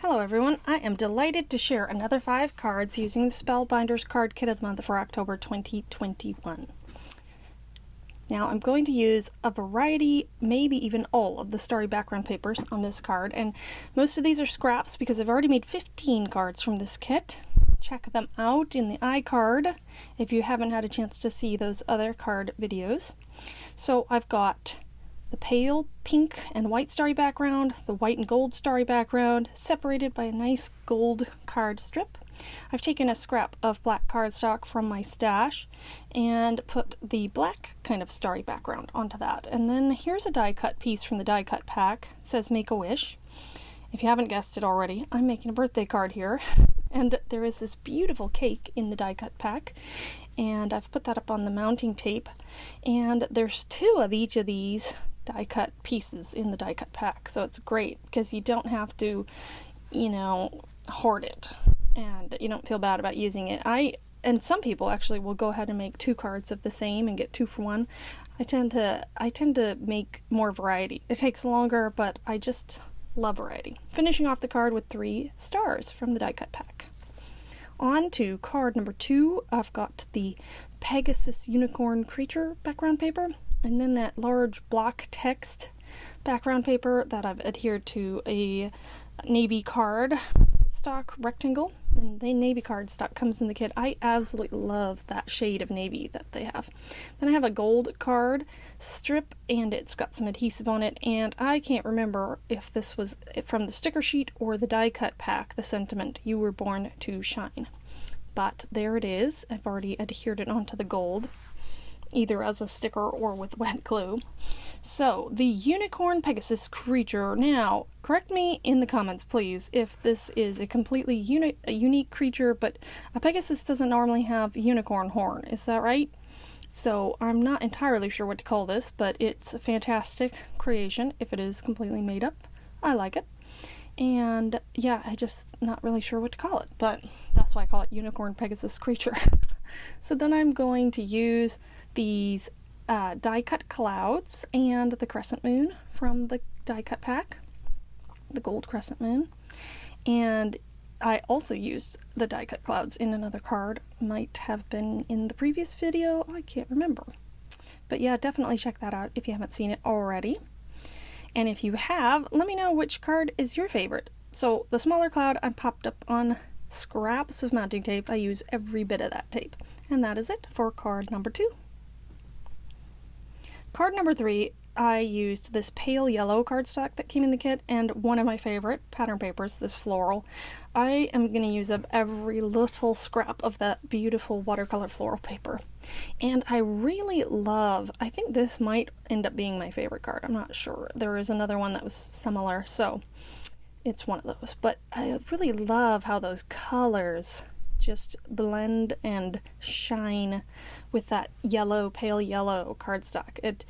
Hello everyone, I am delighted to share another 5 cards using the Spellbinders Card Kit of the month for October 2021. Now I'm going to use a variety, maybe even all of the starry background papers on this card, and most of these are scraps because I've already made 15 cards from this kit. Check them out in the iCard if you haven't had a chance to see those other card videos. So I've got the pale pink and white starry background, the white and gold starry background, separated by a nice gold card strip. I've taken a scrap of black cardstock from my stash and put the black kind of starry background onto that. And then here's a die cut piece from the die cut pack. It says Make a Wish. If you haven't guessed it already, I'm making a birthday card here. And there is this beautiful cake in the die cut pack. And I've put that up on the mounting tape. And there's 2 of each of these die cut pieces in the die cut pack, so it's great because you don't have to, hoard it, and you don't feel bad about using it. And some people actually will go ahead and make 2 cards of the same and get 2 for 1. I tend to make more variety. It takes longer, but I just love variety. Finishing off the card with 3 stars from the die cut pack. On to card number 2, I've got the Pegasus Unicorn Creature background paper, and then that large block text background paper that I've adhered to a navy card stock rectangle. And the navy card stock comes in the kit. I absolutely love that shade of navy that they have. Then I have a gold card strip, and it's got some adhesive on it, and I can't remember if this was from the sticker sheet or the die cut pack, the sentiment, "You were born to shine." But there it is. I've already adhered it onto the gold, either as a sticker or with wet glue. So, the Unicorn Pegasus Creature. Now, correct me in the comments, please, if this is a completely unique creature, but a Pegasus doesn't normally have unicorn horn. Is that right? So, I'm not entirely sure what to call this, but it's a fantastic creation if it is completely made up. I like it. And, yeah, I just not really sure what to call it, but that's why I call it Unicorn Pegasus Creature. So then I'm going to use these die cut clouds and the crescent moon from the die cut pack, the gold crescent moon. And I also used the die cut clouds in another card. Might have been in the previous video, I can't remember. But yeah, definitely check that out if you haven't seen it already. And if you have, let me know which card is your favorite. So the smaller cloud I popped up on scraps of mounting tape. I use every bit of that tape. And that is it for card number 2. Card number 3, I used this pale yellow cardstock that came in the kit, and one of my favorite pattern papers, this floral. I am going to use up every little scrap of that beautiful watercolor floral paper. And I really love, I think this might end up being my favorite card. I'm not sure. There is another one that was similar, so it's one of those. But I really love how those colors just blend and shine with that yellow, pale yellow cardstock. It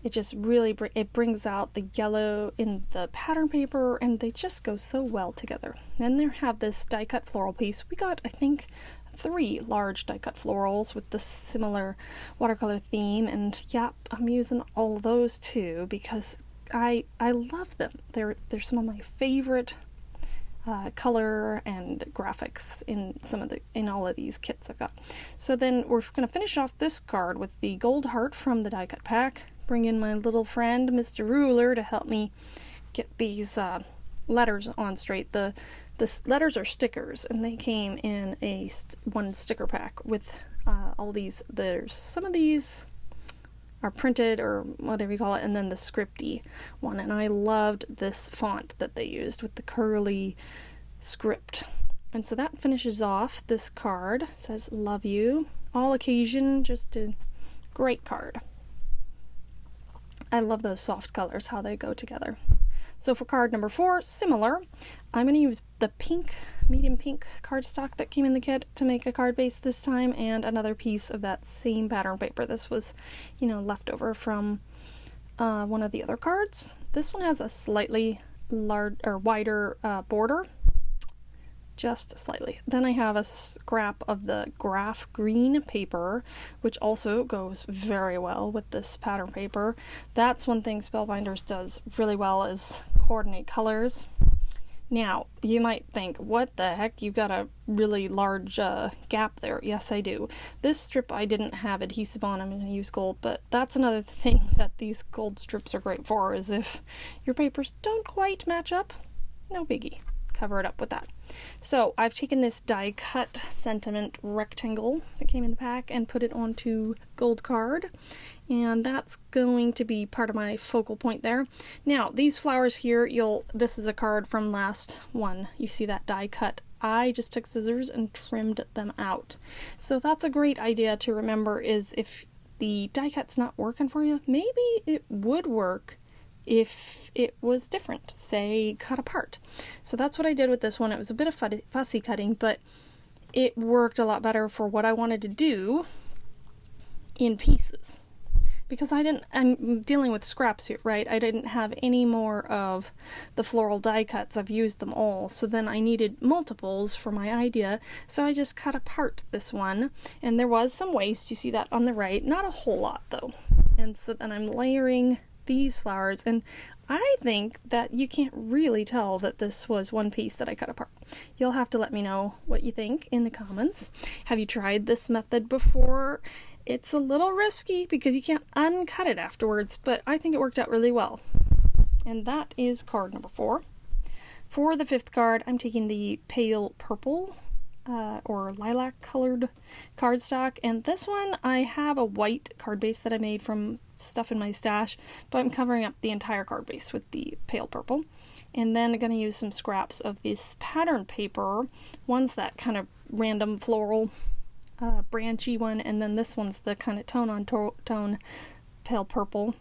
just really it brings out the yellow in the pattern paper, and they just go so well together. Then they have this die cut floral piece. We got, I think, 3 large die cut florals with the similar watercolor theme, and yep, I'm using all those too because I love them. They're some of my favorite color and graphics in all of these kits I've got. So then we're going to finish off this card with the gold heart from the die cut pack. Bring in my little friend Mr. Ruler to help me get these letters on straight. The letters are stickers, and they came in one sticker pack with all these. There's some of these are printed or whatever you call it, and then the scripty one. And I loved this font that they used with the curly script. And so that finishes off this card. It says love you. All occasion, just a great card. I love those soft colors, how they go together. So for card number 4, similar, I'm going to use the pink, medium pink cardstock that came in the kit to make a card base this time, and another piece of that same pattern paper. This was, left over from one of the other cards. This one has a slightly wider border, just slightly. Then I have a scrap of the graph green paper, which also goes very well with this pattern paper. That's one thing Spellbinders does really well, is coordinate colors. Now, you might think, what the heck, you've got a really large gap there. Yes, I do. This strip I didn't have adhesive on, I'm going to use gold, but that's another thing that these gold strips are great for, is if your papers don't quite match up, no biggie. Cover it up with that. So I've taken this die cut sentiment rectangle that came in the pack and put it onto gold card, and that's going to be part of my focal point there. Now these flowers here, this is a card from last one. You see that die cut. I just took scissors and trimmed them out. So that's a great idea to remember, is if the die cut's not working for you, maybe it would work if it was different, say cut apart. So that's what I did with this one. It was a bit of fussy cutting, but it worked a lot better for what I wanted to do in pieces. Because I'm dealing with scraps here, right? I didn't have any more of the floral die cuts. I've used them all. So then I needed multiples for my idea. So I just cut apart this one. And there was some waste. You see that on the right. Not a whole lot though. And so then I'm layering these flowers, and I think that you can't really tell that this was one piece that I cut apart. You'll have to let me know what you think in the comments. Have you tried this method before? It's a little risky because you can't uncut it afterwards, but I think it worked out really well. And that is card number 4. For the 5th card, I'm taking the pale purple or lilac colored cardstock, and this one I have a white card base that I made from stuff in my stash, but I'm covering up the entire card base with the pale purple. And then I'm going to use some scraps of this pattern paper. One's that kind of random floral branchy one, and then this one's the kind of tone on tone pale purple.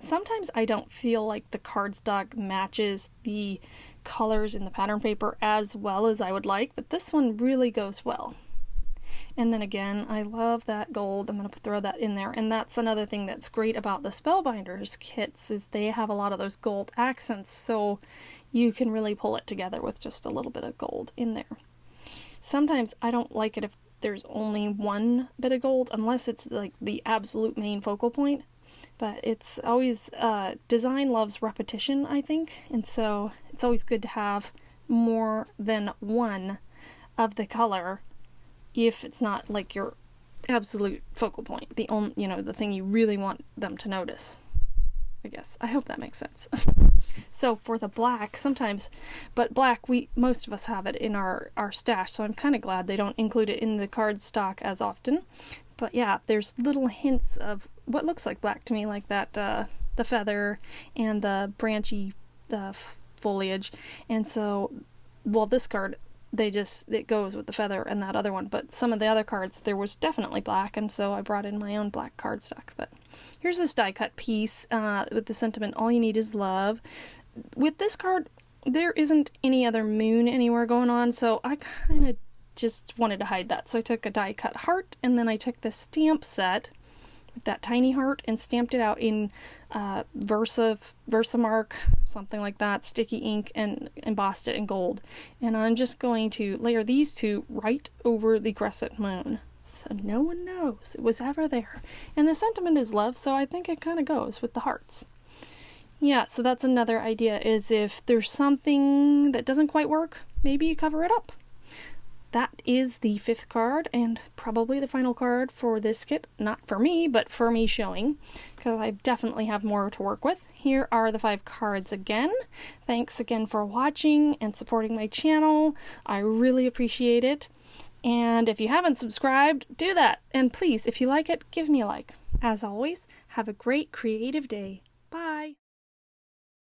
Sometimes I don't feel like the cardstock matches the colors in the pattern paper as well as I would like, but this one really goes well. And then again, I love that gold. I'm going to throw that in there. And that's another thing that's great about the Spellbinders kits, is they have a lot of those gold accents, so you can really pull it together with just a little bit of gold in there. Sometimes I don't like it if there's only one bit of gold, unless it's like the absolute main focal point. But it's always, design loves repetition, I think, and so it's always good to have more than one of the color if it's not like your absolute focal point, the only, the thing you really want them to notice. I guess. I hope that makes sense. So for the black, sometimes, but black, most of us have it in our stash, so I'm kind of glad they don't include it in the cardstock as often. But yeah, there's little hints of what looks like black to me, like that, the feather and the branchy foliage. And so, well, this card, it goes with the feather and that other one, but some of the other cards, there was definitely black, and so I brought in my own black cardstock. But here's this die cut piece with the sentiment, all you need is love. With this card, there isn't any other moon anywhere going on, so I kind of just wanted to hide that. So I took a die cut heart, and then I took the stamp set with that tiny heart and stamped it out in Versamark, something like that, sticky ink, and embossed it in gold. And I'm just going to layer these two right over the crescent moon, so no one knows it was ever there. And the sentiment is love, so I think it kind of goes with the hearts. Yeah, so that's another idea, is if there's something that doesn't quite work, maybe you cover it up. That is the 5th card, and probably the final card for this kit. Not for me, but for me showing, because I definitely have more to work with. Here are the 5 cards again. Thanks again for watching and supporting my channel. I really appreciate it. And if you haven't subscribed, do that. And please, if you like it, give me a like. As always, have a great creative day. Bye!